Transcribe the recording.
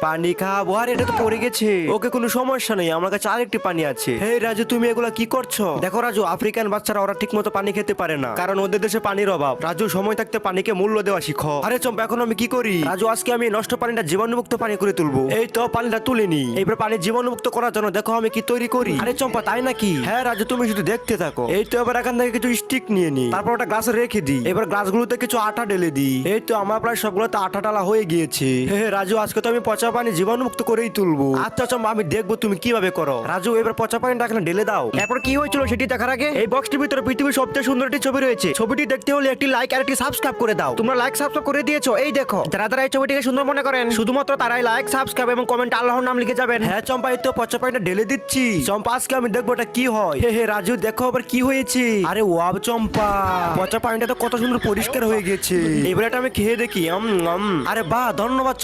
পানি খাবো, আর এটা তো পড়ে গেছে। ওকে, কোনো সমস্যা নেই, আমার কাছে আরেকটি পানি আছে। হে রাজু, তুমি এগুলা কি করছো? দেখো রাজু, আফ্রিকান বাচ্চারা ওরা ঠিক মতো পানি খেতে পারে না, কারণ ওদের দেশে পানির অভাব। রাজু, সময় থাকতে পানিকে মূল্য দেওয়া শিখো। আরে চম্পা, এখন আমি কি করি? রাজু, আজকে আমি নষ্ট পানিটা জীবাণুমুক্ত পানি করে তুলবো। এই তো পানিটা তুলিনি, এবার পানি জীবাণুমুক্ত করার জন্য দেখো আমি কি তৈরি করি। আরে চম্পা, তাই নাকি? হ্যাঁ রাজু, তুমি শুধু দেখতে থাকো। এই তো এবার এখান থেকে কিছু স্টিক নিয়ে নি, তারপর ওটা গ্লাসে রেখে দিই। এবার গ্লাসগুলোতে কিছু আটা ঢেলে দিই। এই তো আমার প্রায় সবগুলোতে আটা ডালা হয়ে গিয়েছে। হে রাজু, আজকে তো আমি পচা পানি জীবাণুমুক্ত করেই তুলবো। আচ্ছা চম্পা, আমি দেখবো তুমি কিভাবে করো। রাজু, এবার পচা পানিটা এখানে ঢেলে দাও। এরপর কি হয়েছিল সেটি দেখার আগে এই বক্সটির ভিতরে পৃথিবীর সবচেয়ে সুন্দর একটি ছবি রয়েছে। ছবিটি দেখতে হলে একটি লাইক আর একটি সাবস্ক্রাইব করে দাও। তোমরা লাইক সাবস্ক্রাইব করে দিয়েছো, এই দেখো। যারা যারা এই ছবিটিকে সুন্দর মনে করেন শুধুমাত্র তারাই লাইক সাবস্ক্রাইব এবং কমেন্ট আল্লাহর নাম লিখে যাবেন। হ্যাঁ চম্পা, এই তো পচা পানিটা ঢেলে দিচ্ছি। চম্পা, আজকে আমি দেখবো এটা কি হয়। হে হে রাজু, দেখো আবার কি হয়েছে। আরে ওয়াও চম্পা, পচা পানিটা তো কত সুন্দর পরিষ্কার হয়ে গেছে। এবার এটা আমি খেয়ে দেখি। আরে বাহ, ধন্যবাদ।